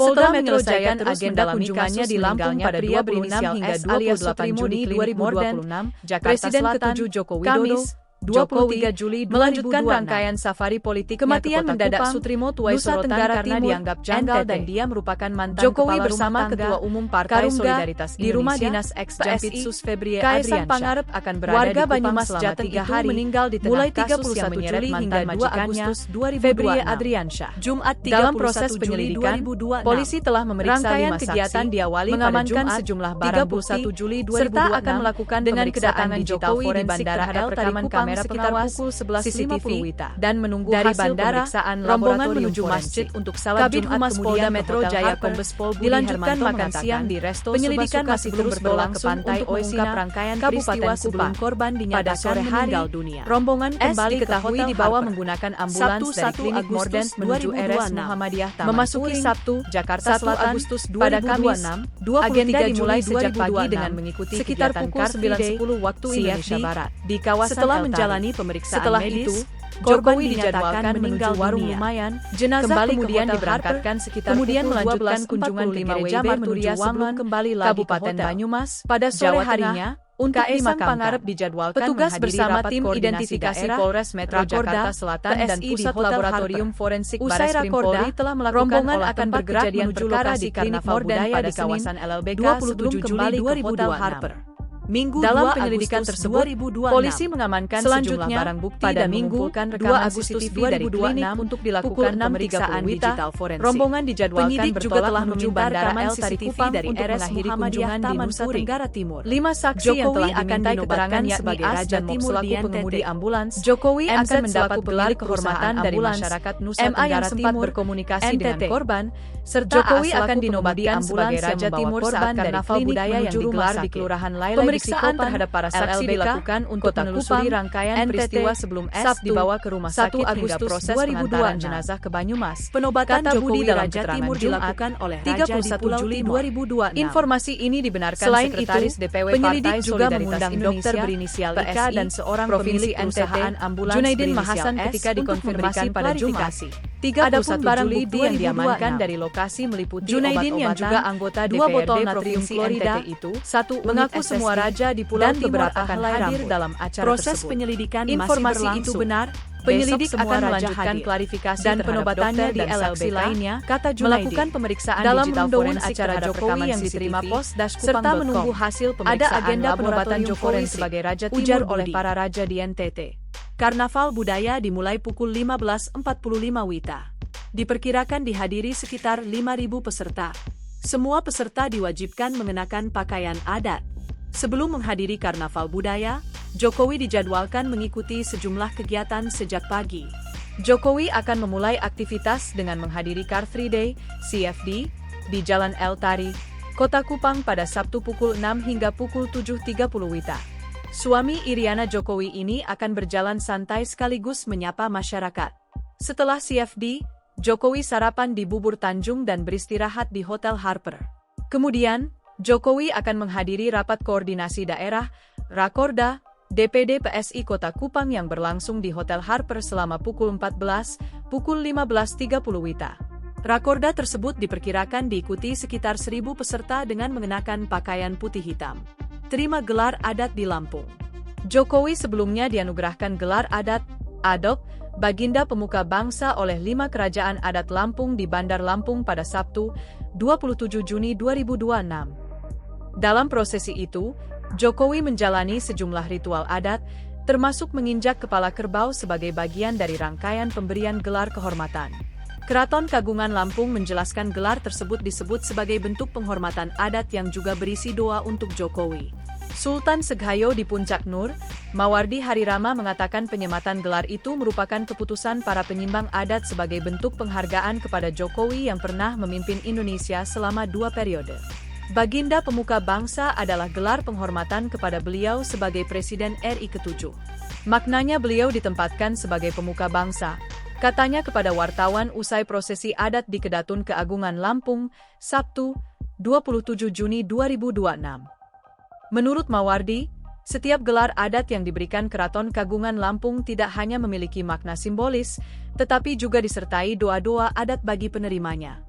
Polda Metro Jaya terus mendalami kunjungannya di Lampung pada 26 hingga 28 Juni 2026, Presiden ke-7 Joko Widodo, 23 Juli melanjutkan rangkaian safari politiknya kematian mendadak Sutrimo Tuai Sorotan karena dianggap janggal dan dia merupakan mantan Jokowi bersama Ketua Umum Partai Solidaritas di rumah dinas ex Jampitsus Febrie Adriansyah. Pangarep akan berada warga di Banyumas Jateng 3 hari meninggal di tengah mulai 31 Juli hingga 2 Agustus 2026. Febrie Adriansyah. Jumat 31 dalam proses penyelidikan, polisi telah memeriksa rangkaian kegiatan diawali mengamankan sejumlah barang bukti serta akan melakukan dengan kedatangan Jokowi di bandara rekaman kamera sekitar pukul 11.50 dan menunggu dari bandara rombongan menuju masjid untuk salat Jumat. Humas Polda Metro Jaya Kombes Pol Budi Hermanto makan siang di resto penyelidikan masih terus berlangsung untuk mengungkap rangkaian peristiwa sebelum korban dinyatakan meninggal dunia. Rombongan kembali diketahui dibawa menggunakan ambulans dari klinik Morden menuju RS Muhammadiyah Taman memasuki Sabtu, Jakarta Selatan pada Kamis 23 agenda dimulai sejak pagi dengan mengikuti sekitar pukul 9.10 waktu Indonesia Barat di kawasan menjalani pemeriksaan medis. Jokowi dijadwalkan meninggal warung lumayan, jenazah kembali kemudian diberangkatkan sekitar kemudian melanjutkan kunjungan ke gereja Marturia sebelum kembali lagi Kabupaten Banyumas pada sore harinya. Untuk dimakamkan, dijadwalkan petugas bersama tim identifikasi Polres Metro Jakarta Selatan dan Pusat Laboratorium Forensik Barreskrim Polri telah melakukan olah tempat kejadian perkara di Karnaval Budaya di kawasan LLBK 27 Juli 2026. Minggu dalam penyelidikan tersebut, polisi mengamankan sejumlah barang bukti pada Minggu 2 Agustus 2026 untuk dilakukan pemeriksaan digital forensik. Rombongan dijadwalkan bertolak telah menuju Bandara El Tari Kupang untuk mengakhiri kunjungan di Nusa Tenggara Timur. 5 saksi yang telah dimintai keterangan sebagai Raja Timur selaku pengemudi ambulans. Jokowi akan mendapat gelar kehormatan dari masyarakat Nusa Tenggara Timur berkomunikasi dengan korban, serta Jokowi akan dinobatkan sebagai Raja Timur saat Karnaval Budaya yang digelar di Kelurahan Lailai. Pemeriksaan terhadap para saksi dilakukan untuk menelusuri rangkaian peristiwa sebelum S dibawa ke rumah sakit hingga proses pengantaran jenazah ke Banyumas. Penobatan Jokowi dalam Raja Timur dilakukan oleh 31 Juli 2026. Informasi ini dibenarkan selain Sekretaris DPW Partai juga mengundang dokter berinisial IK dan seorang pemilik perusahaan ambulans Junaidin Mahasan ketika dikonfirmasi pada Jumat. 31 Juli yang diamankan dari lokasi meliputi Junaidin yang juga anggota DPRD Provinsi Florida itu mengaku semua raja di Pulau Timur akan hadir dalam acara proses penyelidikan. Informasi itu benar. Penyelidik akan melanjutkan klarifikasi dan penobatannya di LLBK lainnya, kata Junaidin. Melakukan pemeriksaan dalam rundown acara Jokowi yang diterima serta menunggu hasil pemeriksaan. Ada agenda penobatan Jokowi sebagai Raja Timur oleh para raja di NTT. Karnaval Budaya dimulai pukul 15.45 WITA. Diperkirakan dihadiri sekitar 5.000 peserta. Semua peserta diwajibkan mengenakan pakaian adat. Sebelum menghadiri Karnaval Budaya, Jokowi dijadwalkan mengikuti sejumlah kegiatan sejak pagi. Jokowi akan memulai aktivitas dengan menghadiri Car Free Day, CFD, di Jalan El Tari, Kota Kupang pada Sabtu pukul 6 hingga pukul 7.30 WITA. Suami Iriana Jokowi ini akan berjalan santai sekaligus menyapa masyarakat. Setelah CFD, Jokowi sarapan di Bubur Tanjung dan beristirahat di Hotel Harper. Kemudian, Jokowi akan menghadiri rapat koordinasi daerah, Rakorda, DPD PSI Kota Kupang yang berlangsung di Hotel Harper selama pukul 14, pukul 15.30 WITA. Rakorda tersebut diperkirakan diikuti sekitar 1.000 peserta dengan mengenakan pakaian putih hitam. Terima gelar adat di Lampung. Jokowi sebelumnya dianugerahkan gelar adat, ADOK, Baginda Pemuka Bangsa oleh 5 kerajaan adat Lampung di Bandar Lampung pada Sabtu, 27 Juni 2026. Dalam prosesi itu, Jokowi menjalani sejumlah ritual adat, termasuk menginjak kepala kerbau sebagai bagian dari rangkaian pemberian gelar kehormatan. Keraton Kagungan Lampung menjelaskan gelar tersebut disebut sebagai bentuk penghormatan adat yang juga berisi doa untuk Jokowi. Sultan Seghayo di Puncak Nur, Mawardi Harirama mengatakan penyematan gelar itu merupakan keputusan para penyimbang adat sebagai bentuk penghargaan kepada Jokowi yang pernah memimpin Indonesia selama 2 periode. Baginda Pemuka Bangsa adalah gelar penghormatan kepada beliau sebagai Presiden RI ke-7. Maknanya beliau ditempatkan sebagai pemuka bangsa, katanya kepada wartawan usai prosesi adat di Kedatun Keagungan Lampung, Sabtu, 27 Juni 2026. Menurut Mawardi, setiap gelar adat yang diberikan Keraton Kagungan Lampung tidak hanya memiliki makna simbolis, tetapi juga disertai doa-doa adat bagi penerimanya.